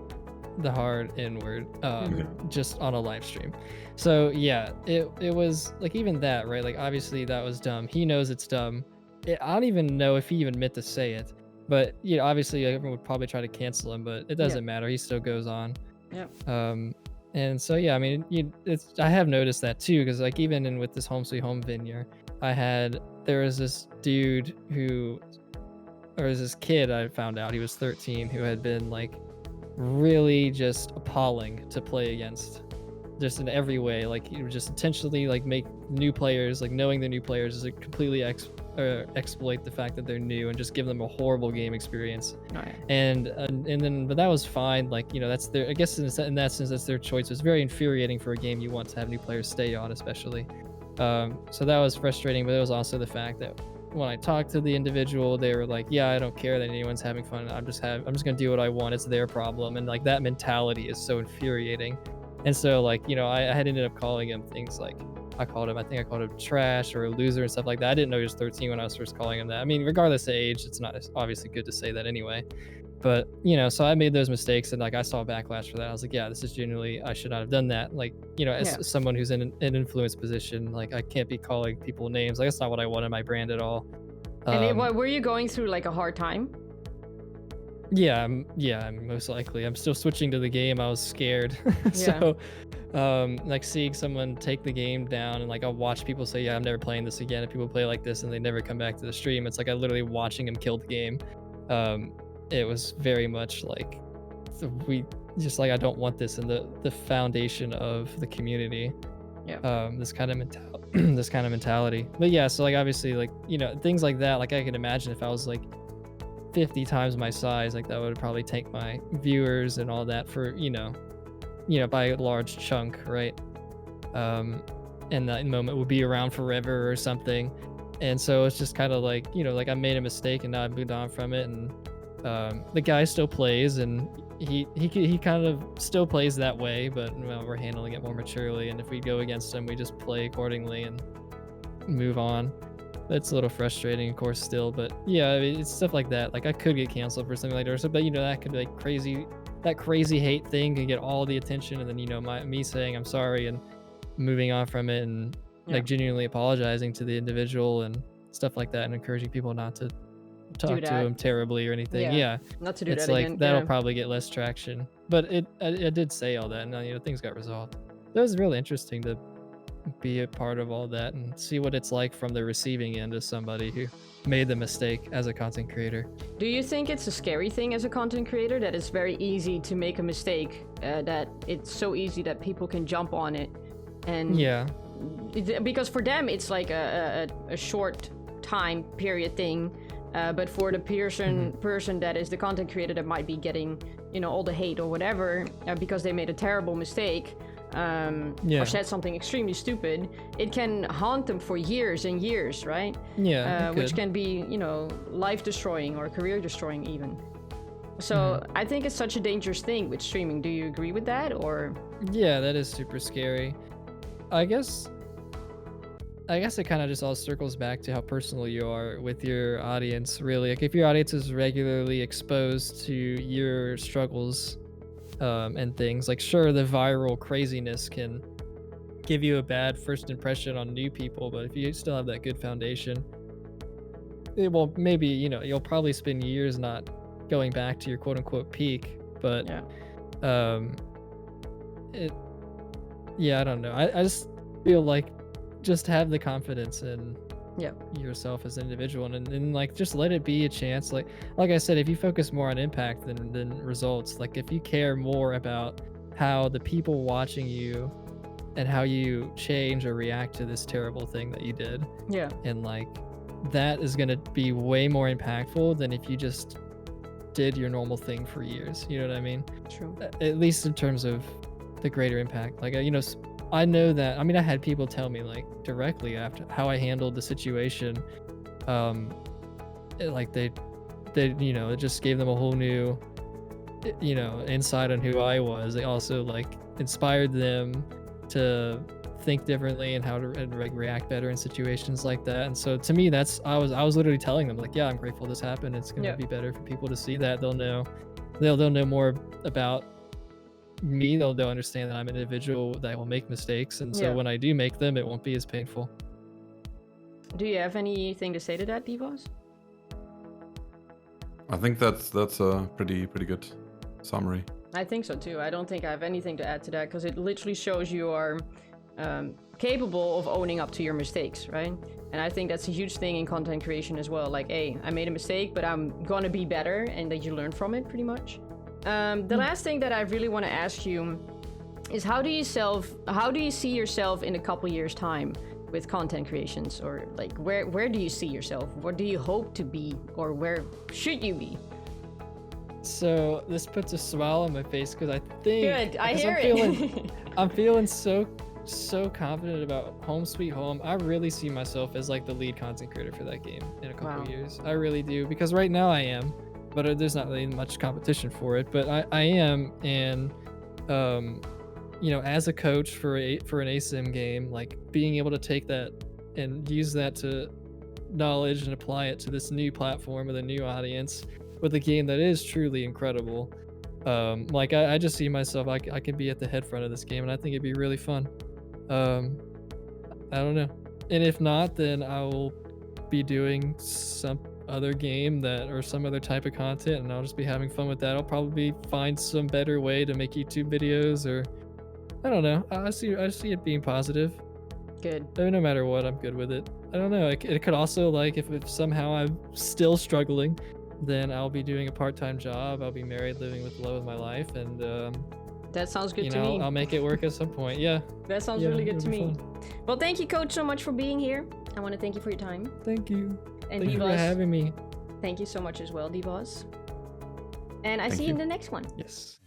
the hard N word just on a live stream. So yeah, it was like, even that, right? Like, obviously that was dumb. He knows it's dumb. I don't even know if he even meant to say it, but obviously everyone would probably try to cancel him, but it doesn't matter. He still goes on. Yeah. And so yeah, I mean, I have noticed that too, because like even with this Home Sweet Home vineyard, there was this dude this kid, I found out he was 13, who had been like really just appalling to play against, just in every way. Like, he would just intentionally like make new players, like knowing they're new players, is like completely exploit the fact that they're new and just give them a horrible game experience. Oh, yeah. And then, but that was fine. Like, that's their, I guess in that sense, that's their choice. It was very infuriating for a game you want to have new players stay on, especially. So that was frustrating, but it was also the fact that when I talked to the individual, they were like, yeah, I don't care that anyone's having fun. I'm just gonna do what I want. It's their problem. And like, that mentality is so infuriating. And so like, I had ended up calling him things like, I think I called him trash or a loser and stuff like that. I didn't know he was 13 when I was first calling him that. I mean, regardless of age, it's not obviously good to say that anyway. But, so I made those mistakes, and like, I saw backlash for that. I was like, yeah, this is genuinely, I should not have done that. Like, as someone who's in an influence position, like, I can't be calling people names. Like, that's not what I want in my brand at all. And were you going through like a hard time? Yeah, most likely. I'm still switching to the game. I was scared. So, like, seeing someone take the game down, and like, I'll watch people say, yeah, I'm never playing this again. If people play like this and they never come back to the stream, it's like I literally watching him kill the game. It was very much like, I don't want this in the foundation of the community. Yeah. This kind of mentality. But yeah, so like, obviously, like, things like that, like, I can imagine if I was like 50 times my size, like, that would probably take my viewers and all that for, by a large chunk, right? And that moment would be around forever or something. And so it's just kind of like, like, I made a mistake and now I moved on from it. And the guy still plays, and he kind of still plays that way, but we're handling it more maturely. And if we go against him, we just play accordingly and move on. That's a little frustrating, of course, still, but yeah, I mean, it's stuff like that. Like, I could get canceled for something like that, but that could be like that crazy hate thing can get all the attention, and then me saying I'm sorry and moving on from it, and like genuinely apologizing to the individual and stuff like that, and encouraging people not to talk to him terribly or anything. Yeah, not to do it's that like again. That'll probably get less traction, but I did say all that, and things got resolved. That was really interesting to be a part of all that and see what it's like from the receiving end as somebody who made the mistake as a content creator. Do you think it's a scary thing as a content creator, that it's very easy to make a mistake, that it's so easy that people can jump on it? And because for them it's like a short time period thing, but for the person that is the content creator that might be getting all the hate or whatever, because they made a terrible mistake, or said something extremely stupid, it can haunt them for years and years, right? Which can be life destroying or career destroying even. So I think it's such a dangerous thing with streaming. Do you agree with that? Or yeah, that is super scary. I guess it kind of just all circles back to how personal you are with your audience, really. Like, if your audience is regularly exposed to your struggles and things, like, sure, the viral craziness can give you a bad first impression on new people, but if you still have that good foundation, maybe you'll probably spend years not going back to your quote-unquote peak, but I don't know. I just feel like, just have the confidence in yourself as an individual, and like, just let it be a chance. Like I said, if you focus more on impact than results, like, if you care more about how the people watching you and how you change or react to this terrible thing that you did, and like, that is going to be way more impactful than if you just did your normal thing for years. You know what I mean? True. At least in terms of the greater impact. Like, I know that, I mean, I had people tell me, like, directly after how I handled the situation, it just gave them a whole new you know, insight on who I was. It also like inspired them to think differently and how to like react better in situations like that. And so to me, that's I was literally telling them like, yeah, I'm grateful this happened. It's gonna be better for people to see that. They'll know more about me. They'll understand that I'm an individual that will make mistakes, and so when I do make them, it won't be as painful. Do you have anything to say to that, Deevoz? I think that's a pretty good summary. I think so too. I don't think I have anything to add to that because it literally shows you are capable of owning up to your mistakes, right? And I think that's a huge thing in content creation as well. Like, hey, I made a mistake, but I'm gonna be better, and that you learn from it pretty much. The last thing that I really want to ask you is how do you see yourself in a couple years time with content creations, or like where do you see yourself? What do you hope to be, or where should you be? So this puts a smile on my face because I think Good, I hear it. I'm feeling so confident about Home Sweet Home. I really see myself as like the lead content creator for that game in a couple of years. I really do, because right now I am, but there's not really much competition for it. But I am, and you know, as a coach for an ASIM game, like being able to take that and use that to knowledge and apply it to this new platform with a new audience, with a game that is truly incredible. Like I just see myself, I can be at the head front of this game, and I think it'd be really fun. I don't know. And if not, then I will be doing some other game or some other type of content, and I'll just be having fun with that. I'll probably find some better way to make YouTube videos, or I don't know. I see it being positive. Good. No matter what, I'm good with it. I don't know. It could also, like, if somehow I'm still struggling, then I'll be doing a part-time job. I'll be married, living with the love of my life, and that sounds good to me. me. I'll make it work at some point. Yeah. That sounds really good to me. Well, thank you, Coach, so much for being here. I want to thank you for your time. Thank you. And Thank you for having me. Thank you so much as well, Deevoz. And I see you in the next one. Yes.